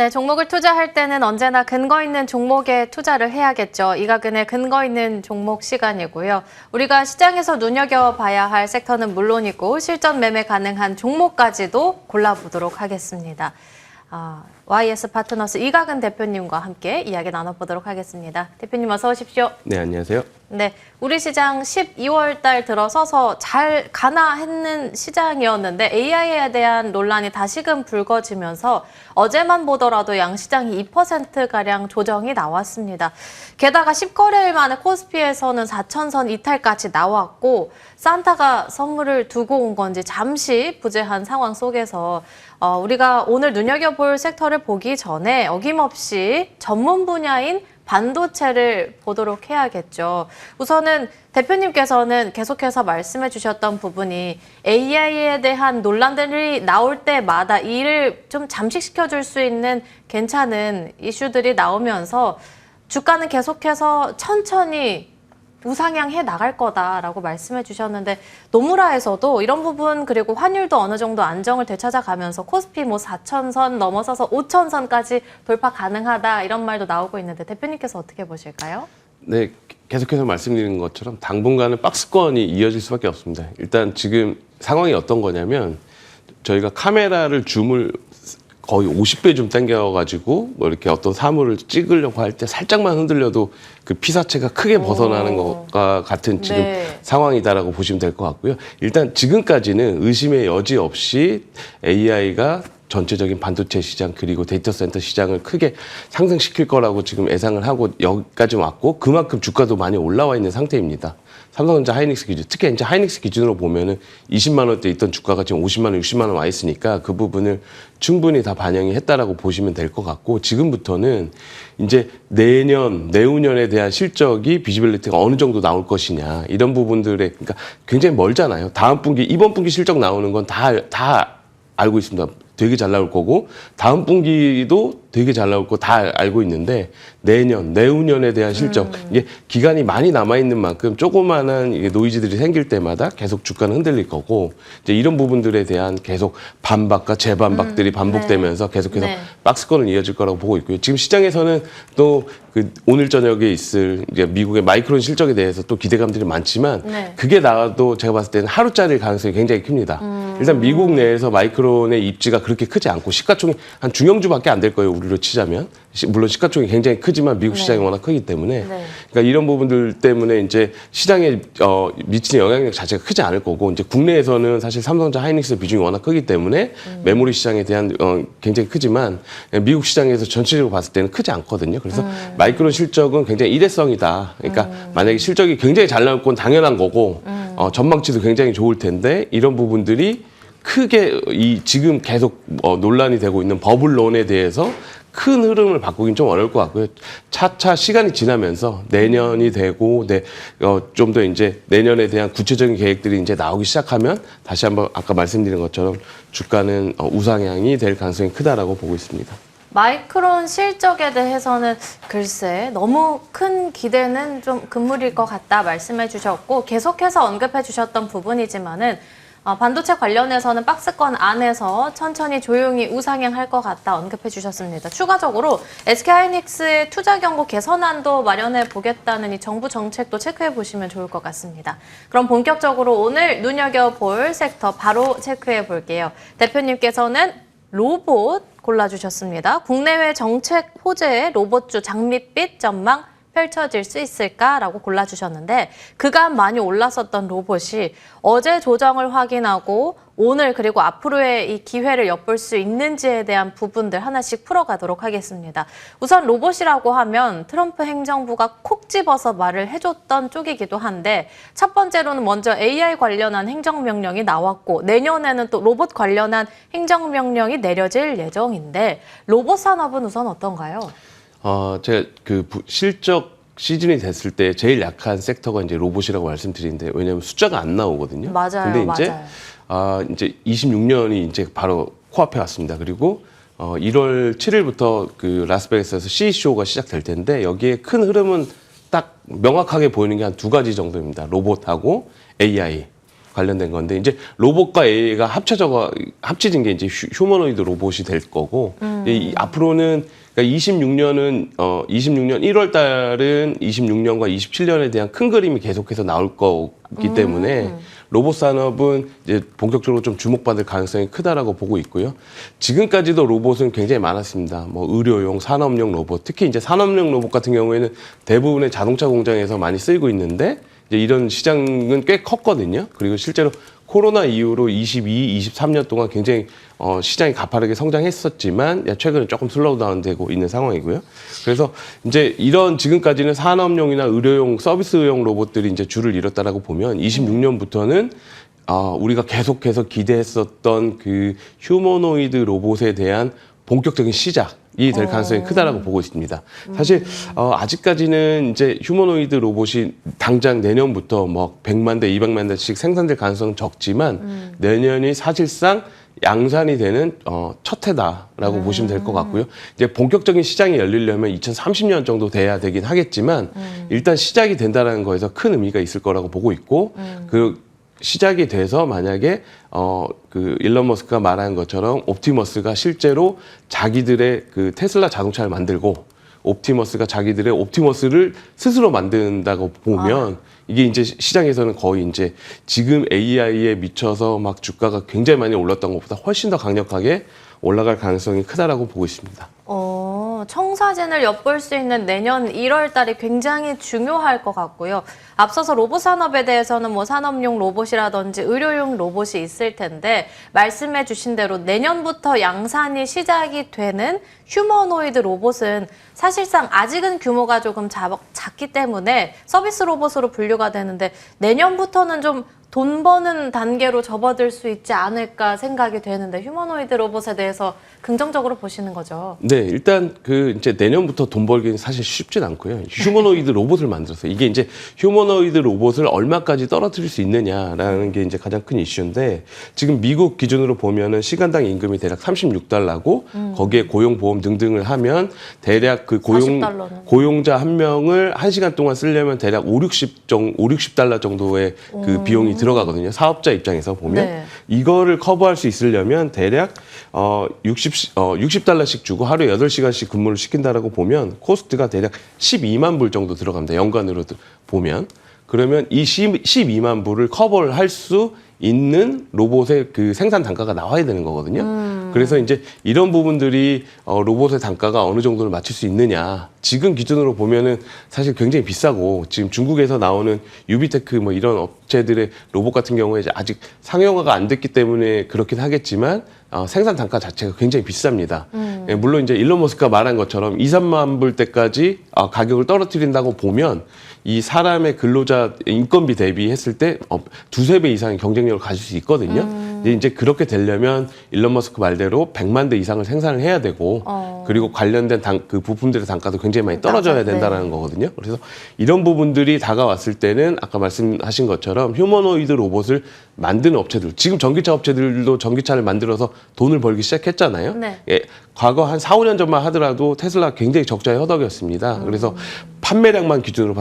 네, 종목을 투자할 때는 언제나 근거 있는 종목에 투자를 해야겠죠. 이가근의 근거 있는 종목 시간이고요. 우리가 시장에서 눈여겨봐야 할 섹터는 물론이고 실전 매매 가능한 종목까지도 골라보도록 하겠습니다. YS 파트너스 이가근 대표님과 함께 이야기 나눠보도록 하겠습니다. 대표님 어서 오십시오. 네, 안녕하세요. 네, 우리 시장 12월 달 들어서서 잘 가나 했는 시장이었는데 AI에 대한 논란이 다시금 불거지면서 어제만 보더라도 양시장이 2%가량 조정이 나왔습니다. 게다가 10거래일 만에 코스피에서는 4천선 이탈까지 나왔고 산타가 선물을 두고 온 건지 잠시 부재한 상황 속에서 우리가 오늘 눈여겨볼 섹터를 보기 전에 어김없이 전문 분야인 반도체를 보도록 해야겠죠. 우선은 대표님께서는 계속해서 말씀해 주셨던 부분이 AI에 대한 논란들이 나올 때마다 이를 좀 잠식시켜 줄 수 있는 괜찮은 이슈들이 나오면서 주가는 계속해서 천천히 우상향해 나갈 거다라고 말씀해 주셨는데 노무라에서도 이런 부분 그리고 환율도 어느 정도 안정을 되찾아가면서 코스피 4천선 넘어서서 5천선까지 돌파 가능하다 이런 말도 나오고 있는데 대표님께서 어떻게 보실까요? 네, 계속해서 말씀드린 것처럼 당분간은 박스권이 이어질 수밖에 없습니다. 일단 지금 상황이 어떤 거냐면 저희가 카메라를 줌을 거의 50배 좀 당겨가지고 뭐 이렇게 어떤 사물을 찍으려고 할 때 살짝만 흔들려도 그 피사체가 크게 벗어나는 것과 같은 지금 상황이다라고 보시면 될 것 같고요. 일단 지금까지는 의심의 여지 없이 AI가 전체적인 반도체 시장 그리고 데이터 센터 시장을 크게 상승시킬 거라고 지금 예상을 하고 여기까지 왔고 그만큼 주가도 많이 올라와 있는 상태입니다. 삼성전자 하이닉스 기준, 특히 이제 하이닉스 기준으로 보면은 20만 원대 있던 주가가 지금 50만 원, 60만 원 와 있으니까 그 부분을 충분히 다 반영이 했다라고 보시면 될 것 같고 지금부터는 이제 내후년에 대한 실적이 비지빌리티가 어느 정도 나올 것이냐 이런 부분들에 그러니까 굉장히 멀잖아요. 다음 분기, 이번 분기 실적 나오는 건 다 알고 있습니다. 되게 잘 나올 거고 다음 분기도 되게 잘 나올 거 다 알고 있는데 내후년에 대한 실적 이게 기간이 많이 남아 있는 만큼 조그마한 노이즈들이 생길 때마다 계속 주가는 흔들릴 거고 이제 이런 부분들에 대한 계속 반박과 재반박들이 반복되면서 계속해서 박스권은 이어질 거라고 보고 있고요. 지금 시장에서는 또 그 오늘 저녁에 있을 이제 미국의 마이크론 실적에 대해서 또 기대감들이 많지만 그게 나와도 제가 봤을 때는 하루짜리일 가능성이 굉장히 큽니다. 일단 미국 내에서 마이크론의 입지가 그렇게 크지 않고 시가총이 한 중형주밖에 안 될 거예요. 우리로 치자면. 물론 시가총이 굉장히 크지만 미국 시장이 워낙 크기 때문에 그러니까 이런 부분들 때문에 이제 시장에 미치는 영향력 자체가 크지 않을 거고 이제 국내에서는 사실 삼성전자 하이닉스 비중이 워낙 크기 때문에 메모리 시장에 대한 굉장히 크지만 미국 시장에서 전체적으로 봤을 때는 크지 않거든요. 그래서 마이크론 실적은 굉장히 일회성이다. 그러니까 만약에 실적이 굉장히 잘 나올 건 당연한 거고 전망치도 굉장히 좋을 텐데 이런 부분들이 크게 지금 계속 논란이 되고 있는 버블론에 대해서 큰 흐름을 바꾸긴 좀 어려울 것 같고요. 차차 시간이 지나면서 내년이 되고 좀 더 이제 내년에 대한 구체적인 계획들이 이제 나오기 시작하면 다시 한번 아까 말씀드린 것처럼 주가는 우상향이 될 가능성이 크다라고 보고 있습니다. 마이크론 실적에 대해서는 글쎄 너무 큰 기대는 좀 금물일 것 같다 말씀해 주셨고 계속해서 언급해 주셨던 부분이지만은 반도체 관련해서는 박스권 안에서 천천히 조용히 우상향할 것 같다 언급해 주셨습니다. 추가적으로 SK하이닉스의 투자 경고 개선안도 마련해 보겠다는 이 정부 정책도 체크해 보시면 좋을 것 같습니다. 그럼 본격적으로 오늘 눈여겨볼 섹터 바로 체크해 볼게요. 대표님께서는 로봇 골라주셨습니다. 국내외 정책 호재의 로봇주 장밋빛 전망 펼쳐질 수 있을까라고 골라주셨는데 그간 많이 올랐었던 로봇이 어제 조정을 확인하고 오늘 그리고 앞으로의 이 기회를 엿볼 수 있는지에 대한 부분들 하나씩 풀어가도록 하겠습니다. 우선 로봇이라고 하면 트럼프 행정부가 콕 집어서 말을 해줬던 쪽이기도 한데 첫 번째로는 먼저 AI 관련한 행정명령이 나왔고 내년에는 또 로봇 관련한 행정명령이 내려질 예정인데 로봇 산업은 우선 어떤가요? 제가 실적 시즌이 됐을 때 제일 약한 섹터가 이제 로봇이라고 말씀드리는데 왜냐하면 숫자가 안 나오거든요. 맞아요, 근데 이제 26년이 이제 바로 코앞에 왔습니다. 그리고 1월 7일부터 그 라스베가스에서 CECO가 시작될 텐데 여기에 큰 흐름은 딱 명확하게 보이는 게 한 두 가지 정도입니다. 로봇하고 AI. 관련된 건데 이제 로봇과 AI가 합쳐진 게 이제 휴머노이드 로봇이 될 거고 앞으로는 그러니까 26년은 26년 1월 달은 26년과 27년에 대한 큰 그림이 계속해서 나올 거기 때문에 로봇 산업은 이제 본격적으로 좀 주목받을 가능성이 크다라고 보고 있고요. 지금까지도 로봇은 굉장히 많았습니다. 뭐 의료용, 산업용 로봇, 특히 이제 산업용 로봇 같은 경우에는 대부분의 자동차 공장에서 많이 쓰이고 있는데 이제 이런 시장은 꽤 컸거든요. 그리고 실제로 코로나 이후로 23년 동안 굉장히 시장이 가파르게 성장했었지만 최근에 조금 슬로우 다운되고 있는 상황이고요. 그래서 이제 이런 지금까지는 산업용이나 의료용, 서비스용 로봇들이 이제 줄을 이뤘다라고 보면 26년부터는 우리가 계속해서 기대했었던 그 휴머노이드 로봇에 대한 본격적인 시작이 될 가능성이 크다라고 보고 있습니다. 사실 아직까지는 이제 휴머노이드 로봇이 당장 내년부터 뭐 100만 대, 200만 대씩 생산될 가능성은 적지만 내년이 사실상 양산이 되는 첫 해다라고 보시면 될 것 같고요. 이제 본격적인 시장이 열리려면 2030년 정도 돼야 되긴 하겠지만 일단 시작이 된다라는 거에서 큰 의미가 있을 거라고 보고 있고 그 시작이 돼서 만약에 그 일론 머스크가 말한 것처럼 옵티머스가 실제로 자기들의 그 테슬라 자동차를 만들고 옵티머스가 자기들의 옵티머스를 스스로 만든다고 보면 이게 이제 시장에서는 거의 이제 지금 AI에 미쳐서 막 주가가 굉장히 많이 올랐던 것보다 훨씬 더 강력하게 올라갈 가능성이 크다라고 보고 있습니다. 청사진을 엿볼 수 있는 내년 1월 달이 굉장히 중요할 것 같고요. 앞서서 로봇 산업에 대해서는 뭐 산업용 로봇이라든지 의료용 로봇이 있을 텐데 말씀해 주신 대로 내년부터 양산이 시작이 되는 휴머노이드 로봇은 사실상 아직은 규모가 조금 작기 때문에 서비스 로봇으로 분류가 되는데 내년부터는 좀 돈 버는 단계로 접어들 수 있지 않을까 생각이 되는데 휴머노이드 로봇에 대해서 긍정적으로 보시는 거죠? 네, 일단 그 이제 내년부터 돈 벌기는 사실 쉽진 않고요. 휴머노이드 로봇을 만들었어요. 이게 이제 휴머노이드 로봇을 얼마까지 떨어뜨릴 수 있느냐라는 게 이제 가장 큰 이슈인데 지금 미국 기준으로 보면은 시간당 임금이 대략 $36고 거기에 고용보험 등등을 하면 대략 그 $40는. 고용자 한 명을 1시간 동안 쓰려면 대략 50달러 정도의 그 비용이 들어가거든요. 사업자 입장에서 보면 네. 이거를 커버할 수 있으려면 대략 60달러씩 주고 하루에 8시간씩 근무를 시킨다라고 보면 코스트가 대략 12만 불 정도 들어갑니다. 연간으로 보면. 그러면 이 12만 불을 커버를 할 수 있는 로봇의 그 생산 단가가 나와야 되는 거거든요. 그래서 이제 이런 부분들이 로봇의 단가가 어느 정도를 맞출 수 있느냐. 지금 기준으로 보면은 사실 굉장히 비싸고 지금 중국에서 나오는 유비테크 뭐 이런 업체들의 로봇 같은 경우에 이제 아직 상용화가 안 됐기 때문에 그렇긴 하겠지만 생산 단가 자체가 굉장히 비쌉니다. 예, 물론 이제 일론 머스크가 말한 것처럼 2, 3만 불대까지 가격을 떨어뜨린다고 보면 이 사람의 근로자 인건비 대비했을 때 두세 배 이상의 경쟁력을 가질 수 있거든요. 이제 그렇게 되려면 일론 머스크 말대로 100만 대 이상을 생산을 해야 되고 그리고 관련된 그 부품들의 단가도 굉장히 많이 떨어져야 된다라는 거거든요. 그래서 이런 부분들이 다가왔을 때는 아까 말씀하신 것처럼 휴머노이드 로봇을 만드는 업체들, 지금 전기차 업체들도 전기차를 만들어서 돈을 벌기 시작했잖아요. 네. 예, 과거 한 4, 5년 전만 하더라도 테슬라 굉장히 적자의 허덕이었습니다. 그래서 판매량만 기준으로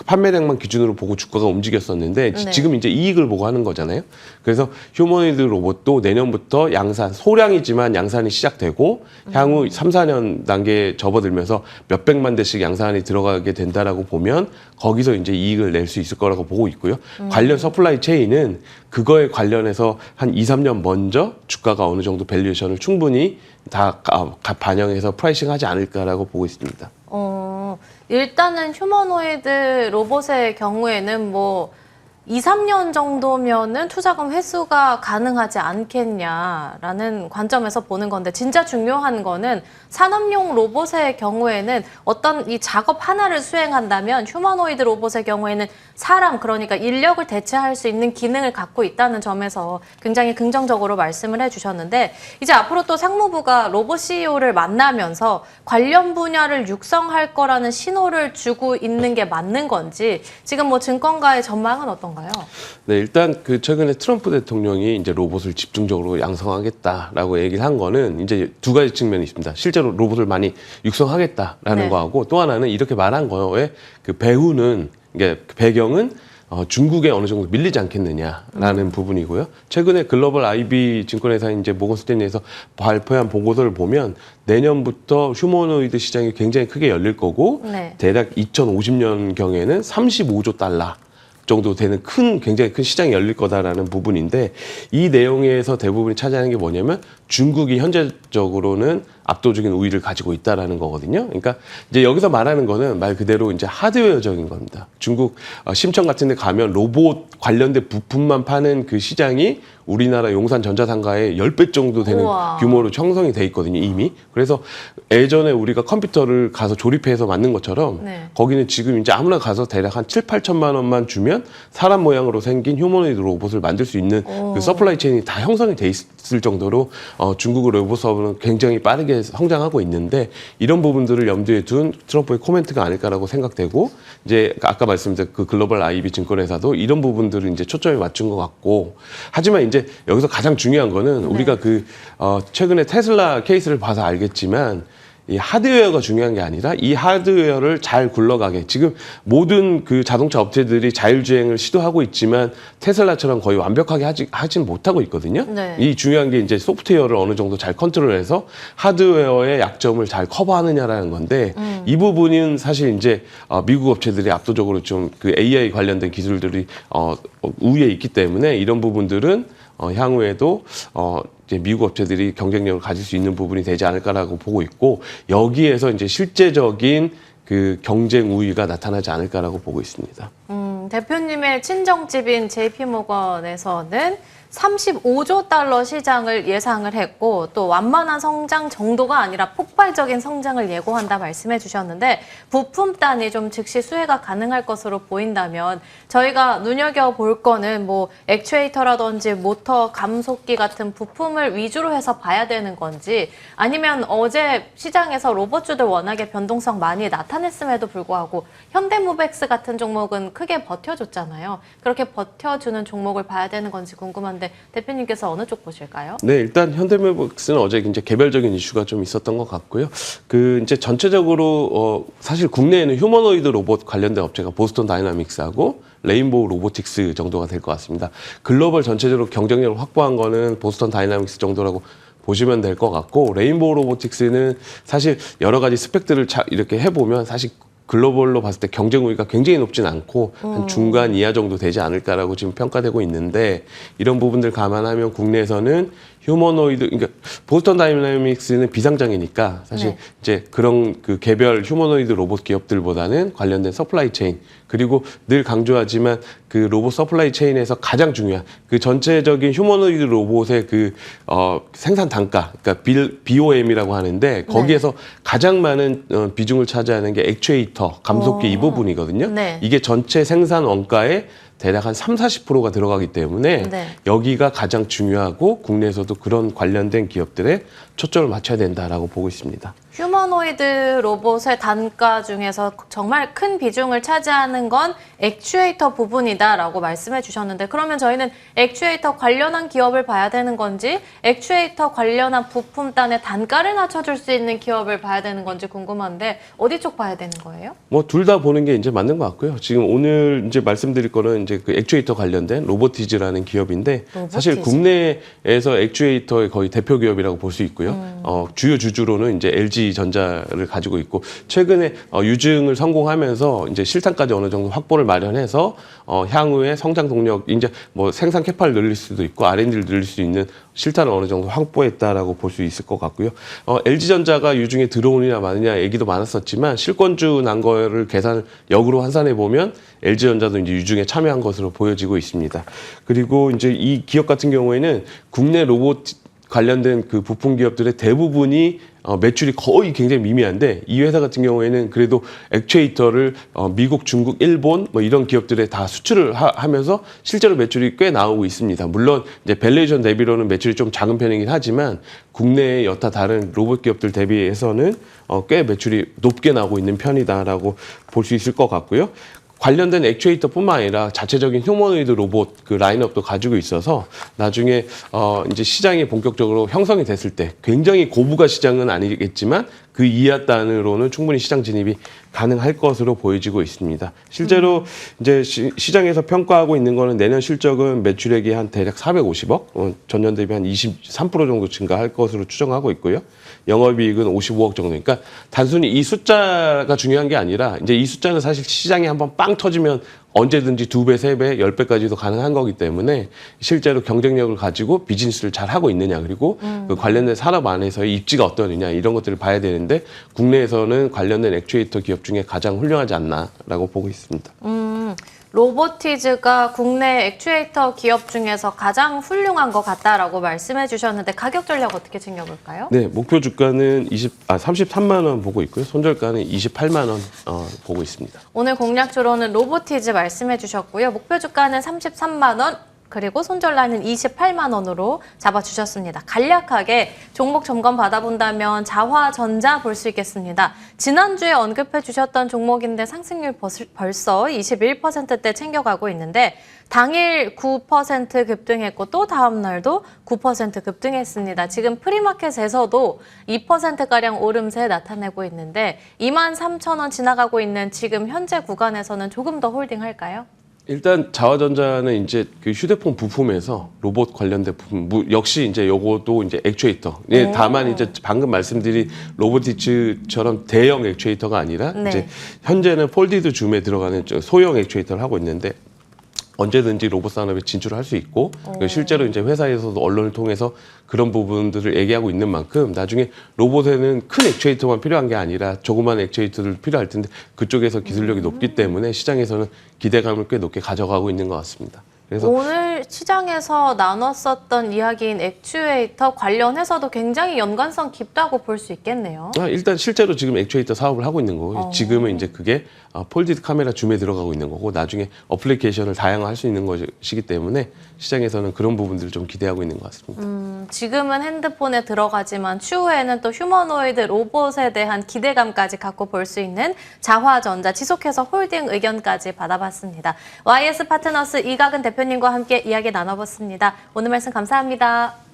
판매량만 기준으로 보고 주가가 움직였었는데 네. 지금 이제 이익을 보고 하는 거잖아요. 그래서 휴머노이드 로봇도 내년부터 양산, 소량이지만 양산이 시작되고 향후 3, 4년 단계에 접어들면서 몇백만 대씩 양산이 들어가게 된다라고 보면 거기서 이제 이익을 낼 수 있을 거라고 보고 있고요. 관련 서플라이 체인은 그거에 관련해서 한 2, 3년 먼저 주가가 어느 정도 밸류에이션을 충분히 다 반영해서 프라이싱 하지 않을까라고 보고 있습니다. 일단은 휴머노이드 로봇의 경우에는 뭐 2, 3년 정도면은 투자금 회수가 가능하지 않겠냐라는 관점에서 보는 건데 진짜 중요한 거는 산업용 로봇의 경우에는 어떤 이 작업 하나를 수행한다면 휴머노이드 로봇의 경우에는 사람, 그러니까 인력을 대체할 수 있는 기능을 갖고 있다는 점에서 굉장히 긍정적으로 말씀을 해주셨는데 이제 앞으로 또 상무부가 로봇 CEO를 만나면서 관련 분야를 육성할 거라는 신호를 주고 있는 게 맞는 건지 지금 뭐 증권가의 전망은 어떤가요? 네, 일단 그 최근에 트럼프 대통령이 이제 로봇을 집중적으로 양성하겠다라고 얘기를 한 거는 이제 두 가지 측면이 있습니다. 실제로 로봇을 많이 육성하겠다라는 네. 거하고 또 하나는 이렇게 말한 거에 그 배후는 이게 배경은 중국에 어느 정도 밀리지 않겠느냐라는 부분이고요. 최근에 글로벌 IB 증권회사인 이제 모건 스탠리에서 발표한 보고서를 보면 내년부터 휴머노이드 시장이 굉장히 크게 열릴 거고 네. 대략 2050년 경에는 35조 달러 정도 되는 굉장히 큰 시장이 열릴 거다라는 부분인데 이 내용에서 대부분이 차지하는 게 뭐냐면 중국이 현재적으로는 압도적인 우위를 가지고 있다라는 거거든요. 그러니까 이제 여기서 말하는 거는 말 그대로 이제 하드웨어적인 겁니다. 중국 심천 같은 데 가면 로봇 관련된 부품만 파는 그 시장이 우리나라 용산 전자상가의 10배 정도 되는 우와. 규모로 형성이 돼 있거든요, 이미. 그래서 예전에 우리가 컴퓨터를 가서 조립해서 만든 것처럼 네. 거기는 지금 이제 아무나 가서 대략 한 7, 8천만 원만 주면 사람 모양으로 생긴 휴머노이드 로봇을 만들 수 있는 그 서플라이 체인이 다 형성이 돼 있을 정도로 중국의 로봇 사업은 굉장히 빠르게 성장하고 있는데 이런 부분들을 염두에 둔 트럼프의 코멘트가 아닐까라고 생각되고 이제 아까 말씀드린 그 글로벌 IB 증권회사도 이런 부분들을 이제 초점에 맞춘 것 같고 하지만 이제 여기서 가장 중요한 거는 우리가 최근에 테슬라 케이스를 봐서 알겠지만 이 하드웨어가 중요한 게 아니라 이 하드웨어를 잘 굴러가게 지금 모든 그 자동차 업체들이 자율주행을 시도하고 있지만 테슬라처럼 거의 완벽하게 하진 못하고 있거든요. 네. 이 중요한 게 이제 소프트웨어를 어느 정도 잘 컨트롤해서 하드웨어의 약점을 잘 커버하느냐라는 건데 이 부분은 사실 이제 미국 업체들이 압도적으로 좀 그 AI 관련된 기술들이 우위에 있기 때문에 이런 부분들은 향후에도 이제 미국 업체들이 경쟁력을 가질 수 있는 부분이 되지 않을까라고 보고 있고 여기에서 이제 실제적인 그 경쟁 우위가 나타나지 않을까라고 보고 있습니다. 대표님의 친정집인 JP모건에서는 35조 달러 시장을 예상을 했고 또 완만한 성장 정도가 아니라 폭발적인 성장을 예고한다 말씀해 주셨는데 부품단이 좀 즉시 수혜가 가능할 것으로 보인다면 저희가 눈여겨볼 거는 뭐 액추에이터라든지 모터, 감속기 같은 부품을 위주로 해서 봐야 되는 건지 아니면 어제 시장에서 로봇주들 워낙에 변동성 많이 나타냈음에도 불구하고 현대모백스 같은 종목은 크게 버텨줬잖아요. 그렇게 버텨주는 종목을 봐야 되는 건지 궁금한데 대표님께서 어느 쪽 보실까요? 네, 일단 현대모백스는 어제 이제 개별적인 이슈가 좀 있었던 것 같고요. 그 이제 전체적으로 사실 국내에는 휴머노이드 로봇 관련된 업체가 보스턴 다이나믹스하고 레인보우 로보틱스 정도가 될 것 같습니다. 글로벌 전체적으로 경쟁력을 확보한 거는 보스턴 다이나믹스 정도라고 보시면 될 것 같고 레인보우 로보틱스는 사실 여러 가지 스펙들을 이렇게 해보면 사실 글로벌로 봤을 때 경쟁 우위가 굉장히 높진 않고 한 중간 이하 정도 되지 않을까라고 지금 평가되고 있는데 이런 부분들 감안하면 국내에서는 휴머노이드, 그러니까 보스턴 다이나믹스는 비상장이니까 사실 네. 이제 그런 그 개별 휴머노이드 로봇 기업들보다는 관련된 서플라이 체인 그리고 늘 강조하지만 그 로봇 서플라이 체인에서 가장 중요한 그 전체적인 휴머노이드 로봇의 그 생산 단가, 그러니까 BOM이라고 하는데 거기에서 가장 많은 비중을 차지하는 게 액추에이터, 감속기 이 부분이거든요. 네. 이게 전체 생산 원가의 대략 한 30~40%가 들어가기 때문에 네. 여기가 가장 중요하고 국내에서도 그런 관련된 기업들에 초점을 맞춰야 된다라고 보고 있습니다. 휴머노이드 로봇의 단가 중에서 정말 큰 비중을 차지하는 건 액추에이터 부분이다라고 말씀해 주셨는데 그러면 저희는 액추에이터 관련한 기업을 봐야 되는 건지 액추에이터 관련한 부품단의 단가를 낮춰줄 수 있는 기업을 봐야 되는 건지 궁금한데 어디 쪽 봐야 되는 거예요? 뭐 둘 다 보는 게 이제 맞는 것 같고요. 지금 오늘 이제 말씀드릴 거는 이제 그 액추에이터 관련된 로보티즈라는 기업인데 사실 국내에서 액추에이터의 거의 대표 기업이라고 볼 수 있고요. 주요 주주로는 이제 LG 전자를 가지고 있고 최근에 유증을 성공하면서 이제 실탄까지 어느 정도 확보를 마련해서 향후에 성장 동력 이제 뭐 생산 캐파를 늘릴 수도 있고 R&D를 늘릴 수 있는 실탄을 어느 정도 확보했다라고 볼 수 있을 것 같고요. LG 전자가 유증에 들어오느냐 마느냐 얘기도 많았었지만 실권주 난 거를 계산을 역으로 환산해 보면 LG 전자도 이제 유증에 참여한 것으로 보여지고 있습니다. 그리고 이제 이 기업 같은 경우에는 국내 로봇 관련된 그 부품 기업들의 대부분이 매출이 거의 굉장히 미미한데 이 회사 같은 경우에는 그래도 액추에이터를 미국, 중국, 일본 뭐 이런 기업들에 다 수출을 하면서 실제로 매출이 꽤 나오고 있습니다. 물론 이제 밸류에이션 대비로는 매출이 좀 작은 편이긴 하지만 국내의 여타 다른 로봇 기업들 대비해서는 꽤 매출이 높게 나오고 있는 편이다라고 볼 수 있을 것 같고요. 관련된 액추에이터뿐만 아니라 자체적인 휴머노이드 로봇 그 라인업도 가지고 있어서 나중에 이제 시장이 본격적으로 형성이 됐을 때 굉장히 고부가 시장은 아니겠지만 그 이하 단으로는 충분히 시장 진입이 가능할 것으로 보여지고 있습니다. 실제로 이제 시장에서 평가하고 있는 거는 내년 실적은 매출액이 한 대략 450억, 전년 대비 한 23% 정도 증가할 것으로 추정하고 있고요. 영업이익은 55억 정도. 그러니까 단순히 이 숫자가 중요한 게 아니라 이제 이 숫자는 사실 시장이 한번 빵 터지면 언제든지 2배, 3배, 10배까지도 가능한 거기 때문에 실제로 경쟁력을 가지고 비즈니스를 잘 하고 있느냐, 그리고 그 관련된 산업 안에서의 입지가 어떠느냐, 이런 것들을 봐야 되는데 국내에서는 관련된 액추에이터 기업 중에 가장 훌륭하지 않나라고 보고 있습니다. 로보티즈가 국내 액추에이터 기업 중에서 가장 훌륭한 것 같다라고 말씀해 주셨는데 가격 전략 어떻게 챙겨볼까요? 네, 목표 주가는 33만 원 보고 있고요. 손절가는 28만 원 보고 있습니다. 오늘 공략주로는 로보티즈 말씀해 주셨고요. 목표 주가는 33만 원, 그리고 손절라인은 28만 원으로 잡아주셨습니다. 간략하게 종목 점검 받아본다면 자화전자 볼 수 있겠습니다. 지난주에 언급해 주셨던 종목인데 상승률 벌써 21%대 챙겨가고 있는데 당일 9% 급등했고 또 다음 날도 9% 급등했습니다. 지금 프리마켓에서도 2%가량 오름세 나타내고 있는데 23,000원 지나가고 있는 지금 현재 구간에서는 조금 더 홀딩할까요? 일단 자화전자는 이제 그 휴대폰 부품에서 로봇 관련된 부품, 역시 이제 요것도 이제 액추에이터. 예, 다만 이제 방금 말씀드린 로보티츠처럼 대형 액추에이터가 아니라 네. 이제 현재는 폴디드 줌에 들어가는 소형 액추에이터를 하고 있는데 언제든지 로봇 산업에 진출할 수 있고 실제로 이제 회사에서도 언론을 통해서 그런 부분들을 얘기하고 있는 만큼 나중에 로봇에는 큰 액추에이터만 필요한 게 아니라 조그만 액추에이터들 필요할 텐데 그쪽에서 기술력이 높기 때문에 시장에서는 기대감을 꽤 높게 가져가고 있는 것 같습니다. 그래서 오늘 시장에서 나눴었던 이야기인 액추에이터 관련해서도 굉장히 연관성 깊다고 볼 수 있겠네요. 일단 실제로 지금 액추에이터 사업을 하고 있는 거고 지금은 이제 그게 폴디드 카메라 줌에 들어가고 있는 거고 나중에 어플리케이션을 다양화할 수 있는 것이기 때문에 시장에서는 그런 부분들을 좀 기대하고 있는 것 같습니다. 지금은 핸드폰에 들어가지만 추후에는 또 휴머노이드 로봇에 대한 기대감까지 갖고 볼 수 있는 자화전자 지속해서 홀딩 의견까지 받아봤습니다. YS 파트너스 이각은 대표님과 함께 이야기 나눠봤습니다. 오늘 말씀 감사합니다.